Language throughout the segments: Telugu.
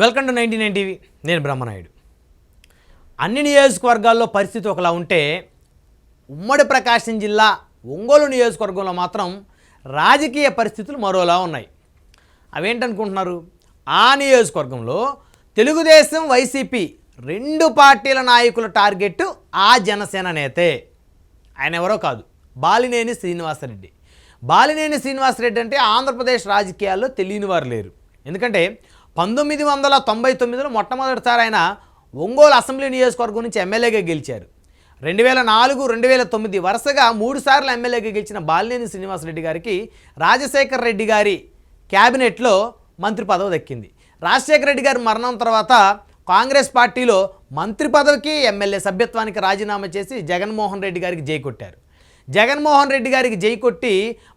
Welcome to 99 TV. నేను బ్రహ్మనాయుడు. అన్ని నియోజకవర్గాల్లో పరిస్థితి ఒకలా ఉంటే ఉమ్మడి ప్రకాశం జిల్లా ఒంగోలు నియోజకవర్గంలో మాత్రం రాజకీయ పరిస్థితులు మరోలా ఉన్నాయి. అవేంటనుకుంటున్నారు? ఆ నియోజకవర్గంలో తెలుగుదేశం వైసీపీ రెండు పార్టీల నాయకుల టార్గెట్ ఆ జనసేన నేతే. ఆయన ఎవరో కాదు, బాలినేని శ్రీనివాసరెడ్డి. బాలినేని శ్రీనివాసరెడ్డి అంటే ఆంధ్రప్రదేశ్ రాజకీయాల్లో తెలియని వారు లేరు. ఎందుకంటే 1999లో మొట్టమొదటిసారి ఆయన ఒంగోలు అసెంబ్లీ నియోజకవర్గం నుంచి ఎమ్మెల్యేగా గెలిచారు. 2004, 2009 వరుసగా 3 సార్లు ఎమ్మెల్యేగా గెలిచిన బాలినేని శ్రీనివాసరెడ్డి గారికి రాజశేఖర రెడ్డి గారి క్యాబినెట్లో మంత్రి పదవి దక్కింది. రాజశేఖర రెడ్డి గారి మరణం తర్వాత కాంగ్రెస్ పార్టీలో మంత్రి పదవికి ఎమ్మెల్యే సభ్యత్వానికి రాజీనామా చేసి జగన్మోహన్ రెడ్డి గారికి జై కొట్టారు. జగన్మోహన్ రెడ్డి గారికి జై కొట్టి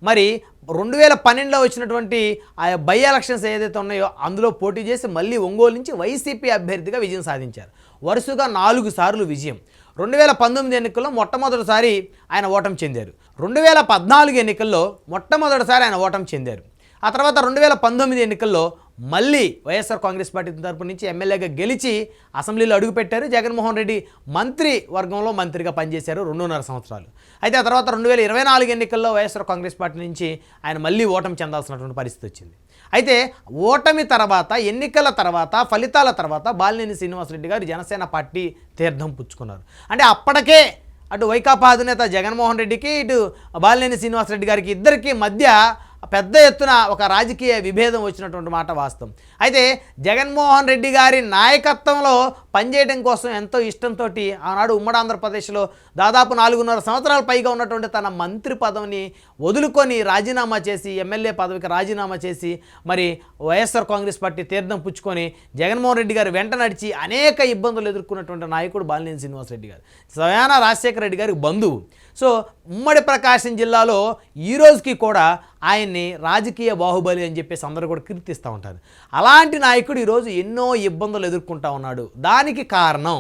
మరి 2012లో వచ్చినటువంటి ఆ బై ఎలక్షన్స్ ఏదైతే ఉన్నాయో అందులో పోటీ చేసి మళ్ళీ ఒంగోలు నుంచి వైసీపీ అభ్యర్థిగా విజయం సాధించారు. వరుసగా 4 సార్లు విజయం. 2019 ఎన్నికల్లో మొట్టమొదటిసారి ఆయన ఓటమి చెందారు. 2014 ఎన్నికల్లో మొట్టమొదటిసారి ఆయన ఓటమి చెందారు. ఆ తర్వాత 2019 ఎన్నికల్లో మళ్ళీ వైఎస్ఆర్ కాంగ్రెస్ పార్టీ తరపు నుంచి ఎమ్మెల్యేగా గెలిచి అసెంబ్లీలో అడుగుపెట్టారు. జగన్మోహన్ రెడ్డి మంత్రి వర్గంలో మంత్రిగా పనిచేశారు 2.5 సంవత్సరాలు. అయితే ఆ తర్వాత 2024 ఎన్నికల్లో వైఎస్ఆర్ కాంగ్రెస్ పార్టీ నుంచి ఆయన మళ్ళీ ఓటమి చెందాల్సినటువంటి పరిస్థితి వచ్చింది. అయితే ఓటమి తర్వాత, ఎన్నికల తర్వాత, ఫలితాల తర్వాత బాలినేని శ్రీనివాసరెడ్డి గారు జనసేన పార్టీ తీర్థం పుచ్చుకున్నారు. అంటే అప్పటికే అటు వైకాపా అధినేత జగన్మోహన్ రెడ్డికి, ఇటు బాలినేని శ్రీనివాసరెడ్డి గారికి ఇద్దరికీ మధ్య పెద్ద ఎత్తున ఒక రాజకీయ విభేదం వచ్చినటువంటి మాట వాస్తవం. అయితే జగన్మోహన్ రెడ్డి గారి నాయకత్వంలో పనిచేయడం కోసం ఎంతో ఇష్టంతో ఆనాడు ఉమ్మడి ఆంధ్రప్రదేశ్లో దాదాపు 4.5 సంవత్సరాల పైగా ఉన్నటువంటి తన మంత్రి పదవిని వదులుకొని రాజీనామా చేసి, ఎమ్మెల్యే పదవికి రాజీనామా చేసి మరి వైఎస్ఆర్ కాంగ్రెస్ పార్టీ తీర్థం పుచ్చుకొని జగన్మోహన్ రెడ్డి గారు వెంట నడిచి అనేక ఇబ్బందులు ఎదుర్కొన్నటువంటి నాయకుడు బాలినేని శ్రీనివాసరెడ్డి గారు. స్వయాన రాజశేఖర రెడ్డి గారికి బంధువు. సో ఉమ్మడి ప్రకాశం జిల్లాలో ఈ రోజుకి కూడా ఆయన్ని రాజకీయ బాహుబలి అని చెప్పేసి అందరూ కూడా కీర్తిస్తూ ఉంటారు. అలాంటి నాయకుడు ఈరోజు ఎన్నో ఇబ్బందులు ఎదుర్కొంటూ ఉన్నాడు. దానికి కారణం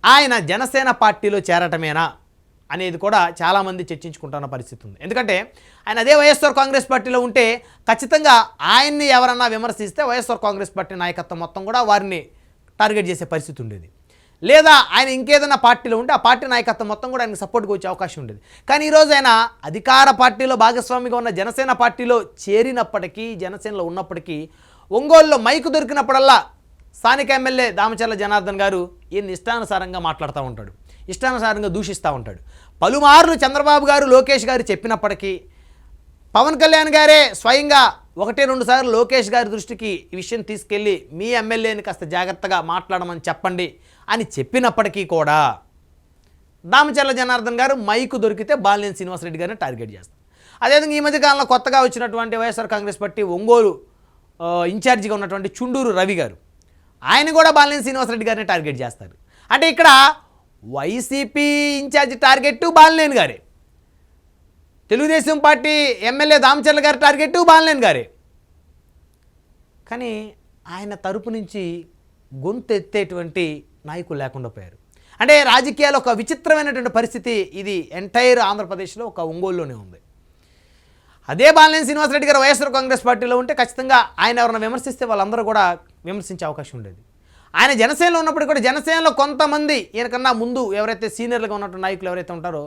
ఆయన జనసేన పార్టీలో చేరటమేనా అనేది కూడా చాలామంది చర్చించుకుంటున్న పరిస్థితి ఉంది. ఎందుకంటే ఆయన అదే వైఎస్ఆర్ కాంగ్రెస్ పార్టీలో ఉంటే ఖచ్చితంగా ఆయన్ని ఎవరన్నా విమర్శిస్తే వైఎస్ఆర్ కాంగ్రెస్ పార్టీ నాయకత్వం మొత్తం కూడా వారిని టార్గెట్ చేసే పరిస్థితి ఉండేది. లేదా ఆయన ఇంకేదైనా పార్టీలో ఉంటే ఆ పార్టీ నాయకత్వం మొత్తం కూడా ఆయనకు సపోర్ట్గా వచ్చే అవకాశం ఉండేది. కానీ ఈరోజు ఆయన అధికార పార్టీలో భాగస్వామిగా ఉన్న జనసేన పార్టీలో చేరినప్పటికీ, జనసేనలో ఉన్నప్పటికీ ఒంగోలులో మైకు దొరికినప్పుడల్లా స్థానిక ఎమ్మెల్యే దామచర్ల జనార్దన్ గారు ఈయన ఇష్టానుసారంగా మాట్లాడుతూ ఉంటాడు, ఇష్టానుసారంగా దూషిస్తూ ఉంటాడు. పలుమార్లు చంద్రబాబు గారు, లోకేష్ గారు చెప్పినప్పటికీ, పవన్ కళ్యాణ్ గారే స్వయంగా 1-2 సార్లు లోకేష్ గారి దృష్టికి ఈ విషయం తీసుకెళ్ళి మీ ఎమ్మెల్యేని కాస్త జాగ్రత్తగా మాట్లాడమని చెప్పండి అని చెప్పినప్పటికీ కూడా దామచర్ల జనార్దన్ గారు మైకు దొరికితే బాలినేని శ్రీనివాసరెడ్డి గారిని టార్గెట్ చేస్తారు. అదేవిధంగా ఈ మధ్యకాలంలో కొత్తగా వచ్చినటువంటి వైఎస్ఆర్ కాంగ్రెస్ పార్టీ ఒంగోలు ఇన్ఛార్జిగా ఉన్నటువంటి చుండూరు రవి గారు, ఆయన కూడా బాలినేని శ్రీనివాసరెడ్డి గారిని టార్గెట్ చేస్తారు. అంటే ఇక్కడ వైసీపీ ఇన్ఛార్జి టార్గెట్ బాలినేని గారే, తెలుగుదేశం పార్టీ ఎమ్మెల్యే దామచర్ల గారి టార్గెట్ బాలినేని గారే. కానీ ఆయన తరపు నుంచి గొంతు ఎత్తేటువంటి నాయకులు లేకుండా పోయారు. అంటే రాజకీయాలు ఒక విచిత్రమైనటువంటి పరిస్థితి ఇది ఎంటైర్ ఆంధ్రప్రదేశ్లో ఒక ఒంగోలులోనే ఉంది. అదే బాలినేని శ్రీనివాసరెడ్డి గారు వైఎస్ఆర్ కాంగ్రెస్ పార్టీలో ఉంటే ఖచ్చితంగా ఆయన ఎవరైనా విమర్శిస్తే వాళ్ళందరూ కూడా విమర్శించే అవకాశం ఉండేది. ఆయన జనసేనలో ఉన్నప్పుడు కూడా జనసేనలో కొంతమంది ఈయనకన్నా ముందు ఎవరైతే సీనియర్లుగా ఉన్నటువంటి నాయకులు ఎవరైతే ఉంటారో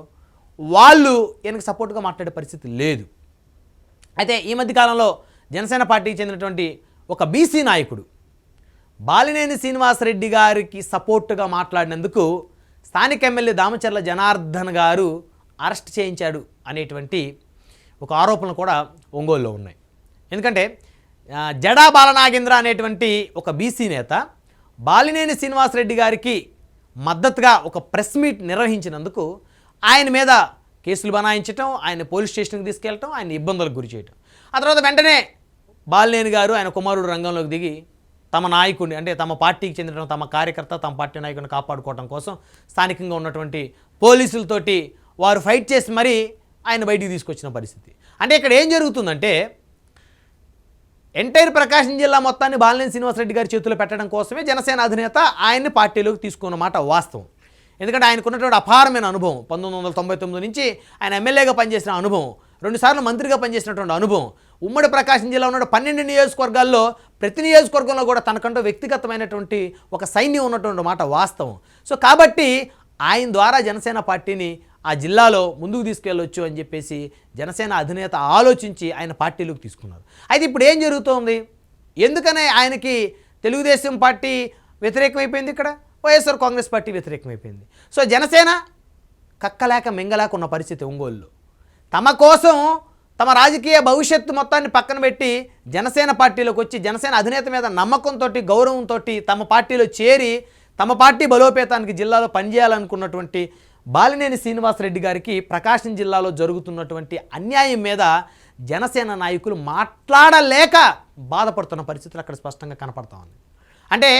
వాళ్ళు ఈయనకు సపోర్ట్గా మాట్లాడే పరిస్థితి లేదు. అయితే ఈ మధ్యకాలంలో జనసేన పార్టీకి చెందినటువంటి ఒక బీసీ నాయకుడు బాలినేని శ్రీనివాసరెడ్డి గారికి సపోర్టుగా మాట్లాడినందుకు స్థానిక ఎమ్మెల్యే దామచర్ల జనార్దన్ గారు అరెస్ట్ చేయించాడు అనేటువంటి ఒక ఆరోపణలు కూడా ఒంగోలులో ఉన్నాయి. ఎందుకంటే జడా బాలనాగేంద్ర అనేటువంటి ఒక బీసీ నేత బాలినేని శ్రీనివాసరెడ్డి గారికి మద్దతుగా ఒక ప్రెస్ మీట్ నిర్వహించినందుకు ఆయన మీద కేసులు బనాయించడం, ఆయన పోలీస్ స్టేషన్కి తీసుకెళ్ళటం, ఆయన ఇబ్బందులకు గురి చేయటం. ఆ తర్వాత వెంటనే బాలినేని గారు ఆయన కుమారుడు రంగంలోకి దిగి తమ నాయకుడిని, అంటే తమ పార్టీకి చెందిన తమ కార్యకర్త, తమ పార్టీ నాయకుడిని కాపాడుకోవడం కోసం స్థానికంగా ఉన్నటువంటి పోలీసులతోటి వారు ఫైట్ చేసి మరీ ఆయన బయటికి తీసుకొచ్చిన పరిస్థితి. అంటే ఇక్కడ ఏం జరుగుతుందంటే ఎంటైర్ ప్రకాశం జిల్లా మొత్తాన్ని బాలినేని శ్రీనివాసరెడ్డి గారి చేతిలో పెట్టడం కోసమే జనసేన అధినేత ఆయన్ని పార్టీలోకి తీసుకున్నమాట వాస్తవం. ఎందుకంటే ఆయనకున్నటువంటి అపారమైన అనుభవం, 1999 నుంచి ఆయన ఎమ్మెల్యేగా పనిచేసిన అనుభవం, 2 సార్లు మంత్రిగా పనిచేసినటువంటి అనుభవం, ఉమ్మడి ప్రకాశం జిల్లా ఉన్న 12 నియోజకవర్గాల్లో ప్రతి నియోజకవర్గంలో కూడా తనకంటూ వ్యక్తిగతమైనటువంటి ఒక సైన్యం ఉన్నటువంటి మాట వాస్తవం. సో కాబట్టి ఆయన ద్వారా జనసేన పార్టీని ఆ జిల్లాలో ముందుకు తీసుకెళ్ళొచ్చు అని చెప్పేసి జనసేన అధినేత ఆలోచించి ఆయన పార్టీలోకి తీసుకున్నారు. అయితే ఇప్పుడు ఏం జరుగుతోంది? ఎందుకనే ఆయనకి తెలుగుదేశం పార్టీ వ్యతిరేకమైపోయింది, ఇక్కడ వైఎస్ఆర్ కాంగ్రెస్ పార్టీ వ్యతిరేకమైపోయింది. సో జనసేన కక్కలేక మింగలేక ఉన్న పరిస్థితి ఒంగోలులో. తమ కోసం తమ రాజకీయ భవిష్యత్తు మొత్తాన్ని పక్కన పెట్టి జనసేన పార్టీలోకి వచ్చి జనసేన అధినేత మీద నమ్మకంతో గౌరవంతో తమ పార్టీలో చేరి తమ పార్టీ బలోపేతానికి జిల్లాలో పనిచేయాలనుకున్నటువంటి బాలినేని శ్రీనివాసరెడ్డి గారికి ప్రకాశం జిల్లాలో జరుగుతున్నటువంటి అన్యాయం మీద జనసేన నాయకులు మాట్లాడలేక బాధపడుతున్న పరిస్థితులు అక్కడ స్పష్టంగా కనపడతా ఉంది. అంటే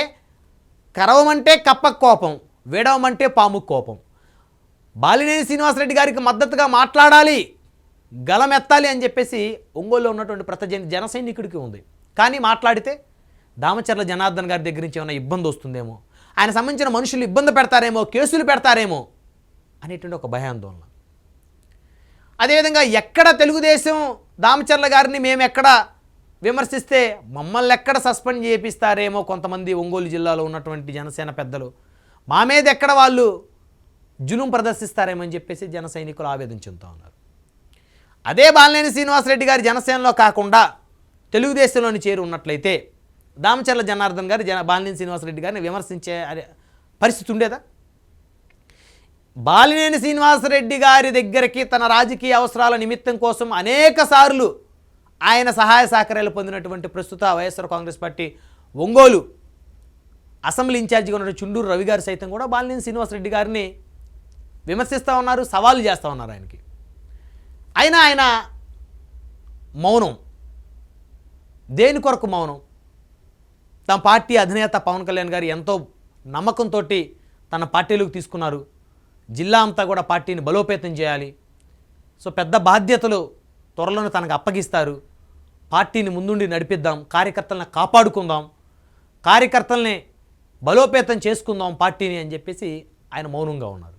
కరవమంటే కప్పకు కోపం, వేడవమంటే పాముకు కోపం. బాలినేని శ్రీనివాసరెడ్డి గారికి మద్దతుగా మాట్లాడాలి, గలమెత్తాలి అని చెప్పేసి ఒంగోలులో ఉన్నటువంటి ప్రతి జన సైనికుడికి ఉంది. కానీ మాట్లాడితే దామచర్ల జనార్దన్ గారి దగ్గర నుంచి ఏమైనా ఇబ్బంది వస్తుందేమో, ఆయన సంబంధించిన మనుషులు ఇబ్బంది పెడతారేమో, కేసులు పెడతారేమో అనేటువంటి ఒక భయాందోళన. అదేవిధంగా ఎక్కడ తెలుగుదేశం దామచర్ల గారిని మేము ఎక్కడ విమర్శిస్తే మమ్మల్ని ఎక్కడ సస్పెండ్ చేపిస్తారేమో కొంతమంది ఒంగోలు జిల్లాలో ఉన్నటువంటి జనసేన పెద్దలు, మా మీద ఎక్కడ వాళ్ళు జులుం ప్రదర్శిస్తారేమో అని చెప్పేసి జన సైనికులు ఆవేదన చెందుతూ ఉన్నారు. అదే బాలినేని శ్రీనివాసరెడ్డి గారి జనసేనలో కాకుండా తెలుగుదేశంలోని చేరి ఉన్నట్లయితే దామచర్ల జనార్దన్ గారు బాలినేని శ్రీనివాసరెడ్డి గారిని విమర్శించే పరిస్థితి ఉండేదా? బాలినేని శ్రీనివాసరెడ్డి గారి దగ్గరికి తన రాజకీయ అవసరాల నిమిత్తం కోసం అనేక సార్లు ఆయన సహాయ సహకారాలు పొందినటువంటి ప్రస్తుత వైఎస్ఆర్ కాంగ్రెస్ పార్టీ ఒంగోలు అసెంబ్లీ ఇన్ఛార్జిగా ఉన్న చుండూరు రవి గారు సైతం కూడా బాలినేని శ్రీనివాసరెడ్డి గారిని విమర్శిస్తూ ఉన్నారు, సవాలు చేస్తూ ఉన్నారు ఆయనకి. అయినా ఆయన మౌనం. దేని కొరకు మౌనం? తమ పార్టీ అధినేత పవన్ కళ్యాణ్ గారు ఎంతో నమ్మకంతో తన పార్టీలోకి తీసుకున్నారు. జిల్లా అంతా కూడా పార్టీని బలోపేతం చేయాలి, సో పెద్ద బాధ్యతలు త్వరలోనే తనకు అప్పగిస్తారు, పార్టీని ముందుండి నడిపిద్దాం, కార్యకర్తలను కాపాడుకుందాం, కార్యకర్తల్ని బలోపేతం చేసుకుందాం పార్టీని అని చెప్పేసి ఆయన మౌనంగా ఉన్నారు.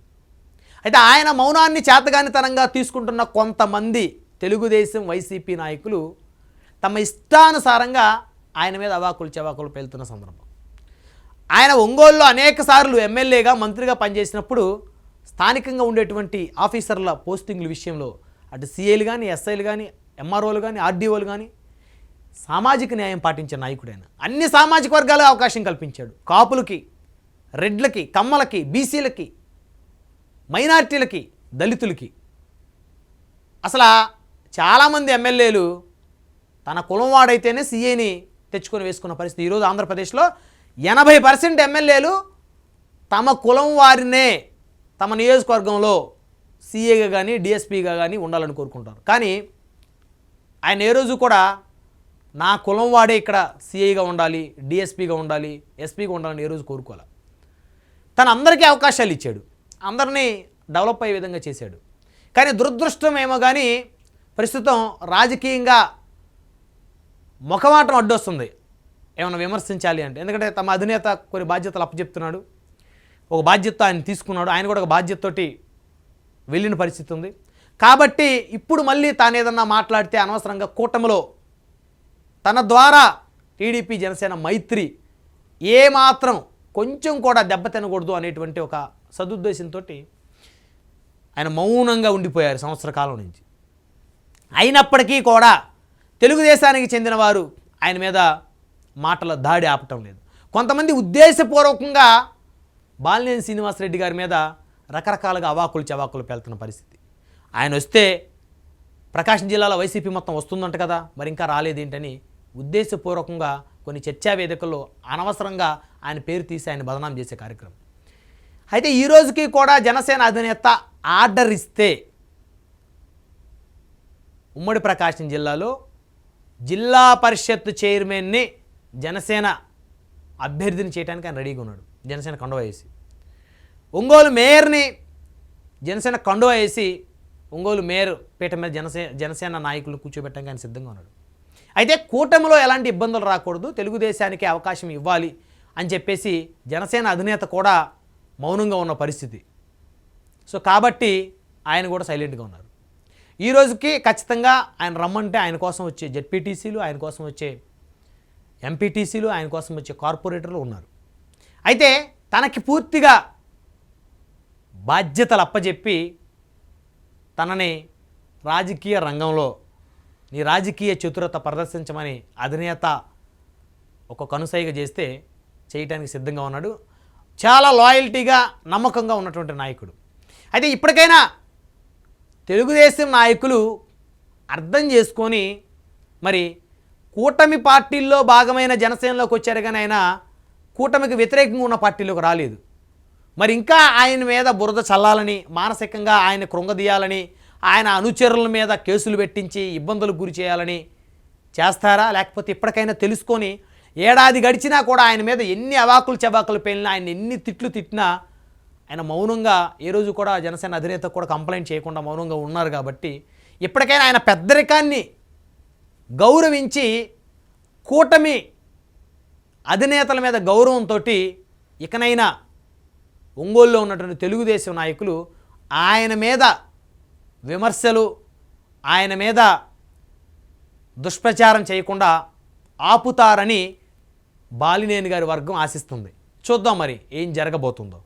అయితే ఆయన మౌనాన్ని చేతగానితనంగా తీసుకుంటున్న కొంతమంది తెలుగుదేశం వైసీపీ నాయకులు తమ ఇష్టానుసారంగా ఆయన మీద అవాకులు చెవాకులు పేలుతున్న సందర్భం. ఆయన ఒంగోలులో అనేక సార్లు ఎమ్మెల్యేగా మంత్రిగా పనిచేసినప్పుడు స్థానికంగా ఉండేటువంటి ఆఫీసర్ల పోస్టింగ్ల విషయంలో అటు సిఐలు కానీ, ఎస్ఐలు కానీ, ఎంఆర్ఓలు కానీ, ఆర్డీఓలు కానీ సామాజిక న్యాయం పాటించే నాయకుడైన అన్ని సామాజిక వర్గాలకు అవకాశం కల్పించాడు. కాపులకి, రెడ్లకి, కమ్మలకి, బీసీలకి, మైనారిటీలకి, దళితులకి. అసలు చాలామంది ఎమ్మెల్యేలు తన కులం వాడైతేనే సీఏని తెచ్చుకొని వేసుకున్న పరిస్థితి. ఈరోజు ఆంధ్రప్రదేశ్లో 80% ఎమ్మెల్యేలు తమ కులం వారినే తమ నియోజకవర్గంలో సీఏగా కానీ డిఎస్పీగా కానీ ఉండాలని కోరుకుంటారు. కానీ ఆయన ఏ రోజు కూడా నా కులం వాడే ఇక్కడ సీఐగా ఉండాలి, డిఎస్పీగా ఉండాలి, ఎస్పీగా ఉండాలని ఏ రోజు కోరుకోవాలి. తను అందరికీ అవకాశాలు ఇచ్చాడు, అందరినీ డెవలప్ అయ్యే విధంగా చేశాడు. కానీ దురదృష్టం ఏమో కానీ ప్రస్తుతం రాజకీయంగా ముఖమాటం అడ్డొస్తుంది ఏమైనా విమర్శించాలి అంటే. ఎందుకంటే తమ అధినేత కొన్ని బాధ్యతలు అప్పచెప్తున్నాడు, ఒక బాధ్యత ఆయన తీసుకున్నాడు, ఆయన కూడా ఒక బాధ్యతతోటి వెళ్ళిన పరిస్థితి ఉంది. కాబట్టి ఇప్పుడు మళ్ళీ తాను ఏదన్నా మాట్లాడితే అనవసరంగా కూటమిలో తన ద్వారా టీడీపీ జనసేన మైత్రి ఏమాత్రం కొంచెం కూడా దెబ్బతినకూడదు అనేటువంటి ఒక సదుద్దేశంతో ఆయన మౌనంగా ఉండిపోయారు సంవత్సర కాలం నుంచి. అయినప్పటికీ కూడా తెలుగుదేశానికి చెందిన వారు ఆయన మీద మాటల దాడి ఆపటం లేదు. కొంతమంది ఉద్దేశపూర్వకంగా బాలినేని శ్రీనివాసరెడ్డి గారి మీద రకరకాలుగా అవాకులు చవాకులు పెళ్తున్న పరిస్థితి. ఆయన వస్తే ప్రకాశం జిల్లాలో వైసీపీ మొత్తం వస్తుందంట కదా, మరి ఇంకా రాలేదేంటని ఉద్దేశపూర్వకంగా కొన్ని చర్చా వేదికల్లో అనవసరంగా ఆయన పేరు తీసి ఆయన బదనాం చేసే కార్యక్రమం. అయితే ఈ రోజుకి కూడా జనసేన అధినేత ఆర్డర్ ఇస్తే ఉమ్మడి ప్రకాశం జిల్లాలో జిల్లా పరిషత్ చైర్మన్ని జనసేన అభ్యర్థిని చేయడానికి ఆయన రెడీగా ఉన్నాడు, జనసేన కండువా వేసి. ఒంగోలు మేయర్ని జనసేన కండువా వేసి ఒంగోలు మేయర్ పీఠ మీద జనసేన నాయకులు కూర్చోబెట్టడానికి ఆయన సిద్ధంగా ఉన్నాడు. అయితే కూటమిలో ఎలాంటి ఇబ్బందులు రాకూడదు, తెలుగుదేశానికి అవకాశం ఇవ్వాలి అని చెప్పేసి జనసేన అధినేత కూడా మౌనంగా ఉన్న పరిస్థితి. సో కాబట్టి ఆయన కూడా సైలెంట్గా ఉన్నారు. ఈ రోజుకి ఖచ్చితంగా ఆయన రమ్మంటే ఆయన కోసం వచ్చే జెడ్పీటీసీలు, ఆయన కోసం వచ్చే ఎంపీటీసీలు, ఆయన కోసం వచ్చే కార్పొరేటర్లు ఉన్నారు. అయితే తనకి పూర్తిగా బాధ్యతలు అప్పచెప్పి తనని రాజకీయ రంగంలో నీ రాజకీయ చతురత ప్రదర్శించమని అధినేత ఒక కనుసైగ చేస్తే చేయటానికి సిద్ధంగా ఉన్నాడు. చాలా లాయల్టీగా నమ్మకంగా ఉన్నటువంటి నాయకుడు. అయితే ఇప్పటికైనా తెలుగుదేశం నాయకులు అర్థం చేసుకొని మరి కూటమి పార్టీల్లో భాగమైన జనసేనలోకి వచ్చారు, కానీ ఆయన కూటమికి వ్యతిరేకంగా ఉన్న పార్టీలోకి రాలేదు. మరి ఇంకా ఆయన మీద బురద చల్లాలని, మానసికంగా ఆయన కృంగదీయాలని, ఆయన అనుచరుల మీద కేసులు పెట్టించి ఇబ్బందులకు గురి చేయాలని చేస్తారా? లేకపోతే ఇప్పటికైనా తెలుసుకొని ఏడాది గడిచినా కూడా ఆయన మీద ఎన్ని అవాకులు చవాకులు పేలినా, ఆయన ఎన్ని తిట్లు తిట్టినా ఆయన మౌనంగా ఏ రోజు కూడా జనసేన అధినేత కూడా కంప్లైంట్ చేయకుండా మౌనంగా ఉన్నారు. కాబట్టి ఇప్పటికైనా ఆయన పెద్దరికాన్ని గౌరవించి కూటమి అధినేతల మీద గౌరవంతో ఇకనైనా ఒంగోలులో ఉన్నటువంటి తెలుగుదేశం నాయకులు ఆయన మీద విమర్శలు, ఆయన మీద దుష్ప్రచారం చేయకుండా ఆపుతారని బాలినేని గారి వర్గం ఆశిస్తుంది. చూద్దాం మరి ఏం జరగబోతుందో.